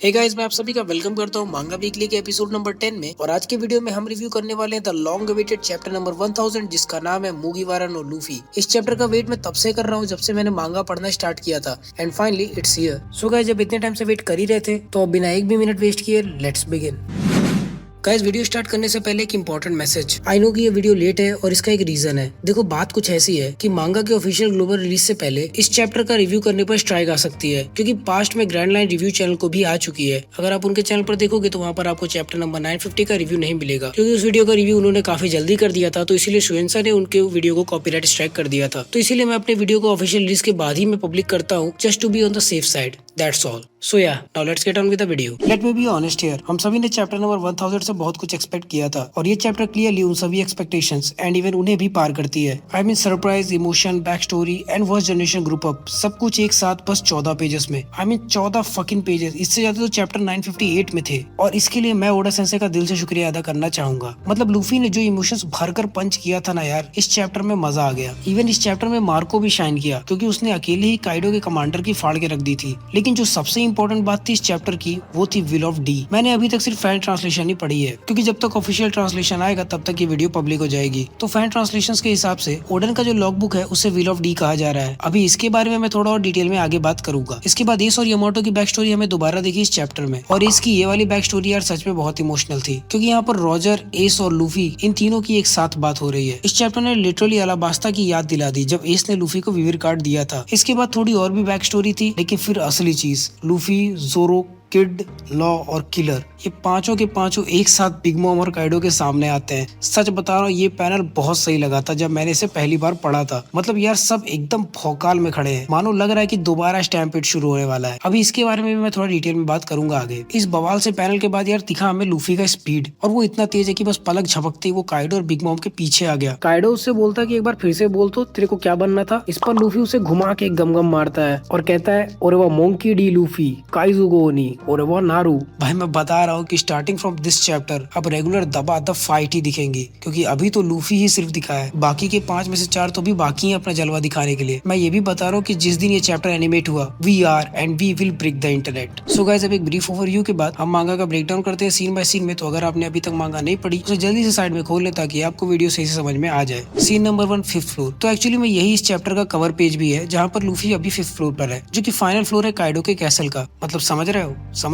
Hey guys, मैं आप सभी का वेलकम करता हूँ मांगा वीकली के एपिसोड नंबर 10 में। और आज के वीडियो में हम रिव्यू करने वाले हैं the long awaited chapter number 1000 जिसका नाम है मुगिवारा नो लूफी। इस चैप्टर का वेट मैं तब से कर रहा हूँ जब से मैंने मांगा पढ़ना स्टार्ट किया था and finally it's here. So guys, जब इतने टाइम से वेट कर ही रहे थे तो अब बिना एक भी मिनट वेस्ट किए let's begin. Guys, video start करने से पहले एक इंपॉर्टेंट मैसेज। आई नो कि ये वीडियो लेट है और इसका एक रीजन है। देखो, बात कुछ ऐसी है कि मांगा के ऑफिशियल ग्लोबल रिलीज से पहले इस चैप्टर का रिव्यू करने पर स्ट्राइक आ सकती है, क्योंकि पास्ट में ग्रैंड लाइन रिव्यू चैनल को भी आ चुकी है। अगर आप उनके चैनल पर देखोगे तो वहाँ पर आपको चैप्टर नंबर 950 का रिव्यू नहीं मिलेगा, क्योंकि उस वीडियो का रिव्यू उन्होंने काफी जल्दी कर दिया था। तो इसीलिए शुएंसा ने उनके वीडियो को कॉपीराइट स्ट्राइक कर दिया था। तो इसीलिए मैं अपने वीडियो को ऑफिशियल रिलीज के बाद ही मैं पब्लिक करता हूँ, just to be on the safe side. That's all. So yeah, now let's get on with the video. Let me be honest here, हम सभी ने चैप्टर नंबर 1000 से बहुत कुछ एक्सपेक्ट किया था और ये चैप्टर क्लियरली उन सभी एक्सपेक्टेशंस एंड इवन उन्हें भी पार करती है। I mean surprise, emotion, back story and first generation group up, सब कुछ एक साथ बस 14 पेजेस में। I mean 14 fucking pages. इससे ज्यादा तो चैप्टर 958 में थे। और इसके लिए मैं ओडा सेंसे का दिल से शुक्रिया अदा करना चाहूंगा। मतलब लूफी ने जो इमोशंस भरकर पंच किया था ना यार, इस चैप्टर में मजा आ गया। इवन इस चैप्टर में मार्को भी शाइन किया, क्योंकि उसने अकेले ही काइडो के कमांडर की फाड़ के रख दी थी। लेकिन जो सबसे इंपॉर्टेंट बात थी इस चैप्टर की, वो थी विल ऑफ डी। मैंने अभी तक सिर्फ फैन ट्रांसलेशन ही पढ़ी है, क्योंकि जब तक ऑफिशियल ट्रांसलेशन आएगा तब तक ये वीडियो पब्लिक हो जाएगी। तो फैन ट्रांसलेशंस के हिसाब से ओडन का जो लॉग बुक है उसे विल ऑफ डी कहा जा रहा है। अभी इसके बारे में मैं थोड़ा और डिटेल में आगे बात करूंगा। इसके बाद एस और यामाटो की बैक स्टोरी हमें दोबारा देखी इस चैप्टर में। और इसकी ये वाली बैक स्टोरी यार सच में बहुत इमोशनल थी, क्योंकि यहाँ पर रॉजर, एस और लूफी, इन तीनों की एक साथ बात हो रही है। इस चैप्टर ने लिटरली अलाबास्ता की याद दिला दी जब एस ने लूफी को विवर कार्ड दिया था। इसके बाद थोड़ी और भी बैक स्टोरी थी, लेकिन फिर असली चीज, लूफी, जोरो, किड, लॉ और किलर, ये पांचों के पांचों एक साथ बिग मॉम और काइडो के सामने आते हैं। सच बता रहा हूँ, ये पैनल बहुत सही लगा था जब मैंने इसे पहली बार पढ़ा था। मतलब यार सब एकदम भौकाल में खड़े हैं, मानो लग रहा है कि दोबारा स्टैम्पेड शुरू होने वाला है। अभी इसके बारे में भी मैं थोड़ा डिटेल में बात करूंगा आगे। इस बवाल से पैनल के बाद यार दिखा हमें लूफी का स्पीड, और वो इतना तेज है कि बस पलक झपकते ही वो काइडो और बिग मॉम के पीछे आ गया। काइडो उससे बोलता कि एक बार फिर से बोल तो तेरे को क्या बनना था। इस पर लूफी उसे घुमा के गम मारता है और कहता है, ओरे वो मोंकी डी लूफी काइजुगो ओनी, ओरे वो नारू। भाई मैं बता रहा हूँ कि स्टार्टिंग फ्रॉम दिस चैप्टर अब रेगुलर दबा फाइट ही दिखेंगी, क्योंकि अभी तो लूफी ही सिर्फ दिखा है, बाकी के 5 में से 4 तो भी बाकी हैं अपना जलवा दिखाने के लिए। मैं ये भी बता रहा हूँ कि जिस दिन ये चैप्टर एनिमेट हुआ, we are and we will break the internet. So guys, अब एक ब्रीफ ओवरव्यू के बाद हम मांगा का ब्रेकडाउन करते हैं सीन बाय सीन में। तो अगर आपने अभी तक मांगा नहीं पढ़ी तो जल्दी से साइड में खोल ले, ताकि आपको वीडियो सही से समझ में आ जाए। Scene number 1, 5th floor. तो एक्चुअली में यही इस चैप्टर का कवर पेज भी है, जहाँ पर लूफी अभी 5th फ्लोर पर है, जो कि फाइनल फ्लोर है काइडो के कैसल का। मतलब समझ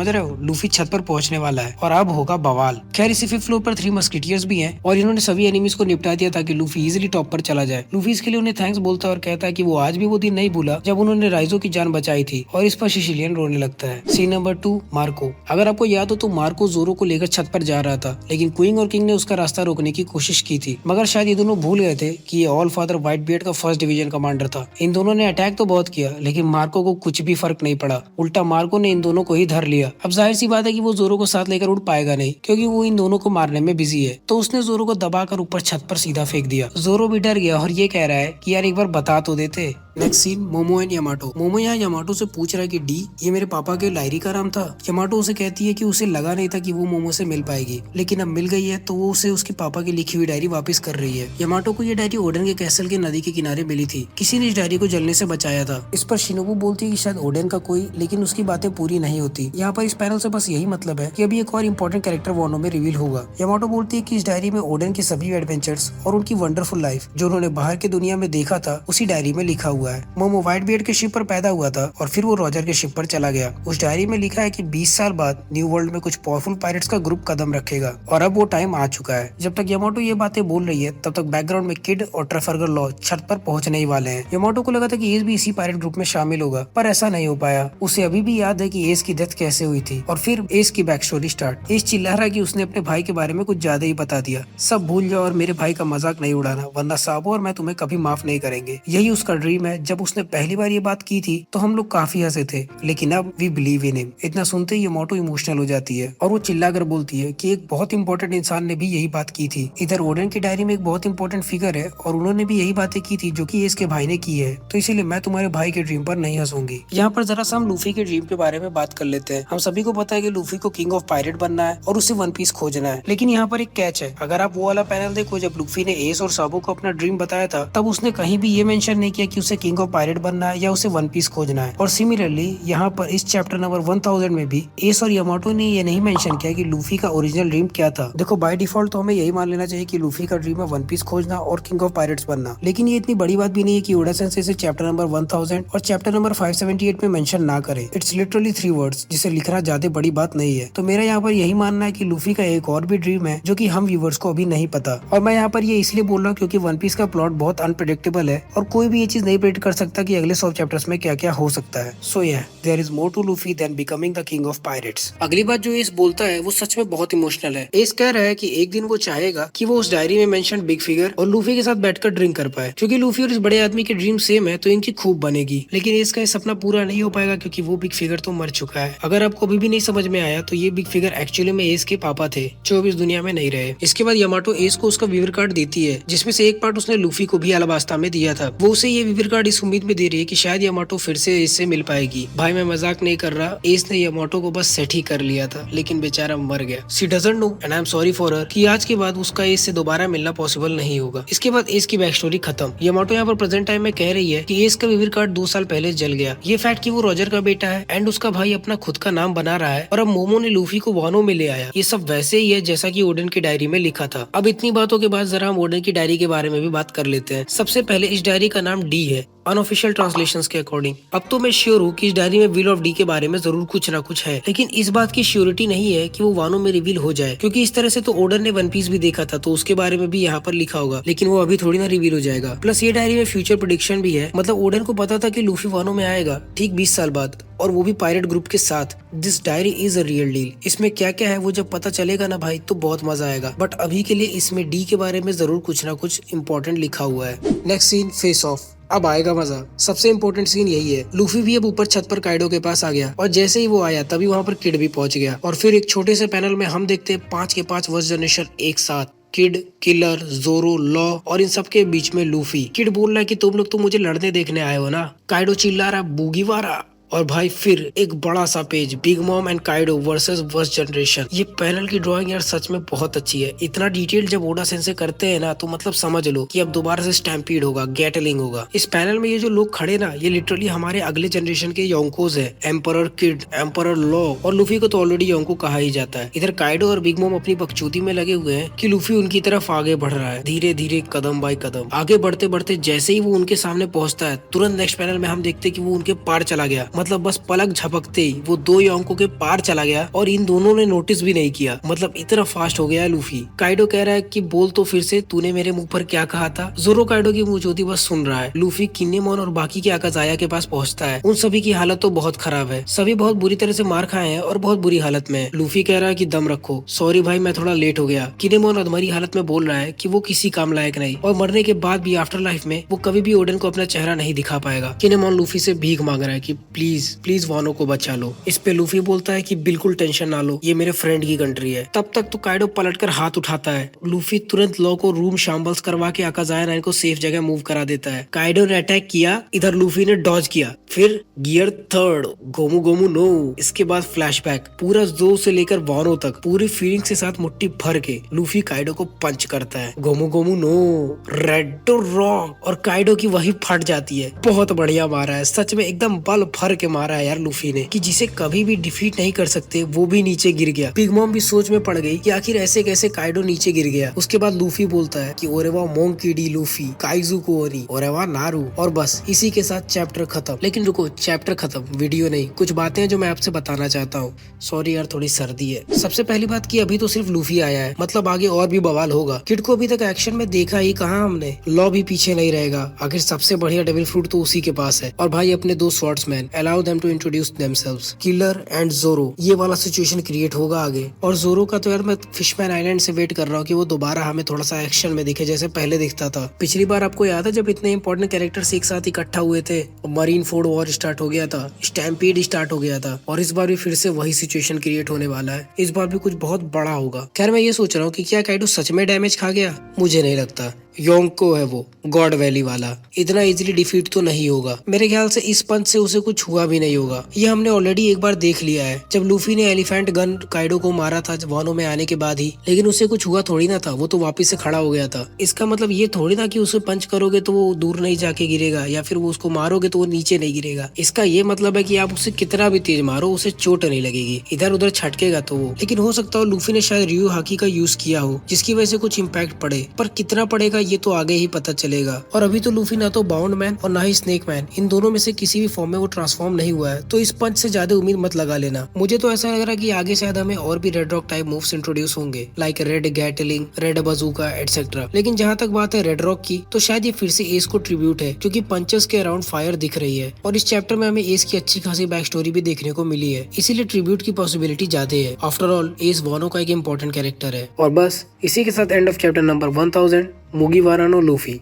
रहे हो, लूफी छत पर पहुंचने वाला है और अब होगा बवाल। खैर, इसी 5th फ्लोर पर 3 मस्किटियर्स भी हैं और इन्होंने सभी एनिमीज को निपटा दिया ताकि लूफी इजीली टॉप पर चला जाए। लूफी इसके लिए उन्हें थैंक्स बोलता है और कहता है कि वो आज भी वो दिन नहीं भूला जब उन्होंने राइजो की जान बचाई थी, और इस पर सिसिलियन रोने लगता है। Scene number 2, Marco. अगर आपको याद हो तो मार्को जोरो को लेकर छत पर जा रहा था, लेकिन क्वीन और किंग ने उसका रास्ता रोकने की कोशिश की थी, मगर शायद ये दोनों भूल गए थे कि ये ऑल फादर व्हाइट बियर्ड का 1st डिवीजन कमांडर था। इन दोनों ने अटैक तो बहुत किया, लेकिन मार्को को कुछ भी फर्क नहीं पड़ा। उल्टा मार्को ने इन दोनों को ही धर लिया। अब जाहिर सी बात है कि वो जोरो को साथ लेकर उड़ पाएगा नहीं, क्योंकि वो इन दोनों को मारने में बिजी है। तो उसने जोरो को दबाकर ऊपर छत पर सीधा फेंक दिया। जोरो भी डर गया और ये कह रहा है कि यार एक बार बता तो देते। Next scene, Momo and Yamato. Momo यहाँ यामाटो से पूछ रहा है कि डी, ये मेरे पापा के डायरी का नाम था। यामाटो उसे कहती है कि उसे लगा नहीं था कि वो मोमो से मिल पाएगी, लेकिन अब मिल गई है तो वो उसे उसके पापा की लिखी हुई डायरी वापस कर रही है। यामाटो को ये डायरी ओडन के कैसल के नदी के किनारे मिली थी। किसी ने इस डायरी को जलने से बचाया था। इस पर शिनोबु बोलती है कि शायद ओडन का कोई, लेकिन उसकी बातें पूरी नहीं होती। यहाँ पर इस पैनल से बस यही मतलब है कि अभी एक और इम्पोर्टेंट कैरेक्टर वानो में रिवील होगा। यामाटो बोलती है कि इस डायरी में ओडन की सभी एडवेंचर्स और उनकी वंडरफुल लाइफ जो उन्होंने बाहर की दुनिया में देखा था, उसी डायरी में लिखा हुआ है। मोमो व्हाइट बियर्ड के शिप पर पैदा हुआ था और फिर वो रॉजर के शिप पर चला गया। उस डायरी में लिखा है कि 20 साल बाद न्यू वर्ल्ड में कुछ पावरफुल पायरेट्स का ग्रुप कदम रखेगा, और अब वो टाइम आ चुका है। जब तक यामाटो ये बातें बोल रही है, तब तक बैकग्राउंड में किड और ट्रेफर्गर लॉ छत पर पहुंचने ही वाले हैं। यामाटो को लगा था कि एस भी इसी पायरेट ग्रुप में शामिल होगा, पर ऐसा नहीं हो पाया। उसे अभी भी याद है कि एस की डेथ कैसे हुई थी। और फिर एस की बैक स्टोरी स्टार्ट। एस चिल्ला रहा है कि उसने अपने भाई के बारे में कुछ ज्यादा ही बता दिया। सब भूल जाओ और मेरे भाई का मजाक नहीं उड़ाना, वरना साबो और मैं तुम्हें कभी माफ नहीं करेंगे। यही उसका ड्रीम है। जब उसने पहली बार ये बात की थी तो हम लोग काफी हंसे थे, लेकिन अब वी बिलीव इन हिम। इतना सुनते ही यामाटो इमोशनल हो जाती है और वो चिल्लाकर बोलती है कि एक बहुत इंपॉर्टेंट इंसान ने भी यही बात की थी। इधर ओडन की डायरी में एक बहुत इंपॉर्टेंट फिगर है और उन्होंने भी यही बातें की थी जो कि इसके भाई ने की है, तो इसीलिए मैं तुम्हारे भाई के ड्रीम पर नहीं हंसूंगी। यहाँ पर जरा सा हम लूफी के ड्रीम के बारे में बात कर लेते हैं। हम सभी को पता है कि लूफी को किंग ऑफ पायरेट बनना है और उसे वन पीस खोजना है, लेकिन यहाँ पर एक कैच है। अगर आप वो वाला पैनल देखो जब लूफी ने एस और साबो को अपना ड्रीम बताया था, तब उसने कहीं भी ये मेंशन नहीं किया कि उसे किंग ऑफ पायरेट बनना है या उसे वन पीस खोजना है। और सिमिलरली यहाँ पर इस चैप्टर नंबर 1000 में भी एस और यामाटो ने ये नहीं मेंशन किया कि लूफी का ओरिजिनल ड्रीम क्या था। देखो बाय डिफॉल्ट तो हमें यही मान लेना चाहिए कि लूफी का ड्रीम है वन पीस खोजना और किंग ऑफ पायरेट्स बनना, लेकिन ये इतनी बड़ी बात भी नहीं है कि ओडा सेंसेई इसे चैप्टर नंबर 1000 और चैप्टर नंबर 578 में मेंशन ना करे। इट्स लिटरली 3 वर्ड्स जिसे लिखना ज्यादा बड़ी बात नहीं है। तो मेरा यहाँ पर यही मानना है कि लूफी का एक और भी ड्रीम है जो कि हम व्यूवर्स को अभी नहीं पता। और मैं यहाँ पर ये इसलिए बोल रहा हूँ क्योंकि वन पीस का प्लॉट बहुत अनप्रेडिक्टेबल है और कोई भी ये चीज नहीं प्रेडिक्ट कर सकता कि अगले 100 चैप्टर्स में क्या क्या हो सकता है। So there is more to Luffy than becoming the king of pirates. अगली बात जो एस बोलता है वो सच में बहुत इमोशनल है। एस कह रहा है कि एक दिन वो चाहेगा कि वो उस डायरी में मेंशन बिग फिगर और लूफी के साथ बैठकर ड्रिंक कर पाए। क्योंकि लूफी और इस बड़े आदमी के ड्रीम सेम है तो इनकी खूब बनेगी, लेकिन एस का ये सपना पूरा नहीं हो पाएगा क्योंकि वो बिग फिगर तो मर चुका है। अगर आपको अभी भी नहीं समझ में आया तो ये बिग फिगर एक्चुअली में एस के पापा थे जो अब इस दुनिया में नहीं रहे। इसके बाद यामाटो एस को उसका विवर कार्ड देती है जिसमें से एक पार्ट उसने लूफी को भी अलाबास्ता में दिया था। वो उसे ये विवर कार्ड इस उम्मीद में दे रही है कि शायद यामाटो फिर से इससे मिल पाएगी। भाई मैं मजाक नहीं कर रहा, एस ने यामाटो को बस सेट ही कर लिया था लेकिन बेचारा मर गया। She doesn't know and I am sorry for her कि आज के बाद उसका एस से दोबारा मिलना पॉसिबल नहीं होगा। इसके बाद एस की बैक स्टोरी खत्म। यामाटो यहाँ पर प्रेजेंट टाइम में कह रही है कि एस का विवर कार्ड 2 साल पहले जल गया। ये फैक्ट कि वो रॉजर का बेटा है एंड उसका भाई अपना खुद का नाम बना रहा है और अब मोमो ने लूफी को वानो में ले आया, ये सब वैसे ही है जैसा कि ओडेन की डायरी में लिखा था। अब इतनी बातों के बाद जरा हम ओडेन की डायरी के बारे में भी बात कर लेते हैं। सबसे पहले इस डायरी का नाम डी है अनऑफिशियल ट्रांसलेशंस के अकॉर्डिंग। अब तो मैं श्योर हूँ कि इस डायरी में विल ऑफ डी के बारे में जरूर कुछ ना कुछ है, लेकिन इस बात की श्योरिटी नहीं है कि वो वानो में रिवील हो जाए क्योंकि इस तरह से तो ओडन ने वन पीस भी देखा था तो उसके बारे में भी यहाँ पर लिखा होगा, लेकिन वो अभी थोड़ी ना रिवील हो जाएगा। प्लस ये डायरी में फ्यूचर प्रेडिक्शन भी है, मतलब ओडन को पता था कि लूफी वानो में आएगा ठीक 20 साल बाद और वो भी पायरेट ग्रुप के साथ। This diary is a real deal. इसमें क्या क्या है वो जब पता चलेगा ना भाई तो बहुत मजा आएगा, बट अभी के लिए इसमें डी के बारे में जरूर कुछ ना कुछ इम्पोर्टेंट लिखा हुआ है। Next scene face off. अब आएगा मजा। सबसे इम्पोर्टेंट सीन यही है। लूफी भी अब ऊपर छत पर काइडो के पास आ गया और जैसे ही वो आया तभी वहाँ पर किड भी पहुंच गया और फिर एक छोटे से पैनल में हम देखते हैं 5 के 5 वर्स्ट जनरेशन एक साथ। किड, किलर, जोरो, लॉ और इन सब के बीच में लूफी। किड बोल रहा है कि तुम लोग तो मुझे लड़ने देखने आए हो ना। काइडो चिल्ला रहा बूगीवारा। और भाई फिर एक बड़ा सा page big mom and Kaido versus worst generation. ये पैनल की ड्राइंग यार सच में बहुत अच्छी है। इतना डिटेल जब ओडा सेंसेई करते हैं ना तो मतलब समझ लो कि अब दोबारा से स्टैम्पीड होगा, गैटलिंग होगा। इस पैनल में ये जो लोग खड़े ना ये लिटरली हमारे अगले जनरेशन के योंकोज है। एम्परर किड, एम्परर लॉ और लूफी को तो ऑलरेडी योंको कहा ही जाता है। इधर काइडो और बिग मॉम अपनी बकचोदी में लगे हुए हैं कि लूफी उनकी तरफ आगे बढ़ रहा है धीरे धीरे कदम बाय कदम। आगे बढ़ते बढ़ते जैसे ही वो उनके सामने पहुंचता है तुरंत नेक्स्ट पैनल में हम देखते कि वो उनके पार चला गया। मतलब बस पलक झपकते ही वो 2 योंको के पार चला गया और इन दोनों ने नोटिस भी नहीं किया। मतलब इतना फास्ट हो गया है लूफी। काइडो कह रहा है कि बोल तो फिर से, तूने मेरे मुंह पर क्या कहा था। जोरो काइडो की मुंहजोती बस सुन रहा है। लूफी किन्नेमोन और बाकी के आकाजाया के पास पहुंचता है। उन सभी की हालत तो बहुत खराब है। सभी बहुत बुरी तरह से मार खाए हैं और बहुत बुरी हालत में है। लूफी कह रहा है कि दम रखो, सॉरी भाई मैं थोड़ा लेट हो गया। किन्नेमोन अधमरी हालत में बोल रहा है कि वो किसी काम लायक नहीं और मरने के बाद भी आफ्टर लाइफ में वो कभी भी ओडेन को अपना चेहरा नहीं दिखा पाएगा। किन्नेमोन लूफी से भीख मांग रहा है कि प्लीज प्लीज वानो को बचा लो। इस पे लूफी बोलता है कि बिल्कुल टेंशन ना लो, ये मेरे फ्रेंड की कंट्री है। तब तक तो काइडो पलटकर हाथ उठाता है। लूफी तुरंत लॉ को रूम शाम्बल्स करवा के आकाजाया 9 को सेफ जगह मूव करा देता है। काइडो ने अटैक किया, इधर लूफी ने डॉज किया। फिर गियर 3 गोमू गोमू नो। इसके बाद फ्लैशबैक पूरा जो से लेकर वानो तक पूरी फीलिंग के साथ मुट्ठी भर के लूफी काइडो को पंच करता है। Gomu Gomu no, red to rock और काइडो की वही फट जाती है। बहुत बढ़िया मारा है, सच में एकदम बल भर के मारा है यार लूफी ने कि जिसे कभी भी डिफीट नहीं कर सकते वो भी नीचे गिर गया। बिग मॉम भी सोच में पड़ गई कि आखिर ऐसे कैसे काइडो नीचे गिर गया। उसके बाद लूफी बोलता है कि Oreva monkey D Luffy kaiju को ओरी ओरेवा नारू और बस इसी के साथ चैप्टर खत्म। लेकिन रुको, चैप्टर खत्म, वीडियो नहीं। कुछ बातें हैं जो मैं आपसे बताना चाहता हूँ। सॉरी यार थोड़ी सर्दी है। सबसे पहली बात की अभी तो सिर्फ लूफी आया है, मतलब आगे और भी बवाल होगा। किड को अभी तक एक्शन में देखा ही कहाँ हमने। लॉ भी पीछे नहीं रहेगा, आखिर सबसे बढ़िया डेविल फ्रूट तो उसी के पास है। और भाई अपने 2 swordsmen, allow them to introduce themselves, Killer and Zoro. ये वाला सिचुएशन क्रिएट होगा आगे। और जोरो का तो यार मैं फिशमैन आइलैंड से वेट कर रहा हूँ कि वो दोबारा हमें थोड़ा सा एक्शन में दिखे जैसे पहले दिखता था। पिछली बार आपको याद है जब इतने इंपॉर्टेंट कैरेक्टर्स एक साथ इकट्ठा हुए थे, मरीन फोर्ड वॉर स्टार्ट हो गया था, स्टैम्पीड स्टार्ट हो गया था और इस बार भी फिर से वही सिचुएशन क्रिएट होने वाला है। इस बार भी कुछ बहुत बड़ा होगा। खैर मैं ये सोच रहा हूँ कि क्या काइडो सच में डैमेज खा गया? मुझे नहीं लगता। योंको है वो गॉड वैली वाला, इतना इजीली डिफीट तो नहीं होगा। मेरे ख्याल से इस पंच से उसे कुछ हुआ भी नहीं होगा। ये हमने ऑलरेडी एक बार देख लिया है जब लूफी ने एलिफेंट गन काइडो को मारा था वानो में आने के बाद ही, लेकिन उसे कुछ हुआ थोड़ी ना था, वो तो वापस से खड़ा हो गया था। इसका मतलब ये थोड़ी ना कि उसे पंच करोगे तो वो दूर नहीं जाके गिरेगा या फिर वो उसको मारोगे तो वो नीचे नहीं गिरेगा। इसका ये मतलब है कि आप उसे कितना भी तेज मारो उसे चोट नहीं लगेगी, इधर उधर छटकेगा तो वो। लेकिन हो सकता हो लूफी ने शायद रियू हाकी का यूज किया हो जिसकी वजह से कुछ इम्पैक्ट पड़े, पर कितना पड़ेगा ये तो आगे ही पता चलेगा। और अभी तो लूफी ना तो बाउंड मैन और ना ही स्नेक मैन, इन दोनों में से किसी भी फॉर्म में वो ट्रांसफॉर्म नहीं हुआ है, तो इस पंच से ज्यादा उम्मीद मत लगा लेना। मुझे तो ऐसा लग रहा है कि आगे शायद हमें और भी red rock type moves introduce होंगे, like red Gatling, red bazooka etcetera. लेकिन जहाँ तक बात है रेड रॉक की, तो शायद ये फिर से एस को ट्रिब्यूट है क्योंकि पंचेस के अराउंड फायर दिख रही है और इस चैप्टर में हमें एस की अच्छी खासी बैक स्टोरी भी देखने को मिली है, इसीलिए ट्रिब्यूट की पॉसिबिलिटी ज्यादा है। आफ्टर ऑल एस वानो का एक इम्पोर्टेंट कैरेक्टर है। और बस इसी के साथ end of chapter number 1000 Mugiwara no Luffy.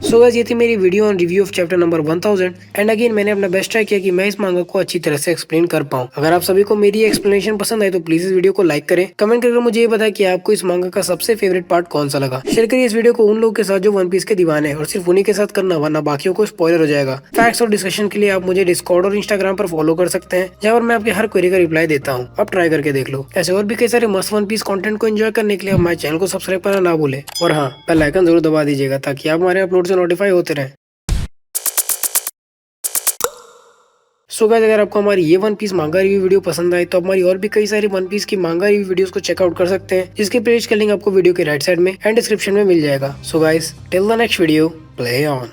So guys, ये थी मेरी video on review of chapter number 1000 and again मैंने अपना बेस्ट ट्राई किया कि मैं इस मांगा को अच्छी तरह से एक्सप्लेन कर पाऊं। अगर आप सभी को मेरी एक्सप्लेनेशन पसंद आए तो प्लीज इस वीडियो को लाइक करें, कमेंट करके मुझे ये बताएं कि आपको इस मांगा का सबसे फेवरेट पार्ट कौन सा लगा। शेयर करिए इस वीडियो को उन लोगों के साथ जो वन पीस के दीवाने हैं और सिर्फ उन्हीं के साथ करना, वरना बाकियों को स्पॉइलर हो जाएगा। फैक्ट्स और डिस्कशन के लिए आप मुझे डिस्कॉर्ड और इंस्टाग्राम पर फॉलो कर सकते हैं जहाँ पर मैं आपके हर क्वेरी का रिप्लाई देता हूँ, आप ट्राई करके देख लो। ऐसे और भी कई सारे मस्त वन पीस कंटेंट को एंजॉय करने के लिए हमारे चैनल को सब्सक्राइब करना ना भूले और हाँ, बेल आइकन जरूर दबा दीजिएगा ताकि आप हमारे अपलोड से नोटिफाई होते रहे। सो गाइस, अगर आपको हमारी ये वन पीस मांगा रिव्यू वीडियो पसंद आए तो हमारी और भी कई सारी वन पीस की मांगा रिव्यू वीडियोस को चेकआउट कर सकते हैं, जिसके प्लेलिस्ट का लिंक आपको वीडियो के राइट साइड में एंड डिस्क्रिप्शन में मिल जाएगा। So guys, till the next video, play on.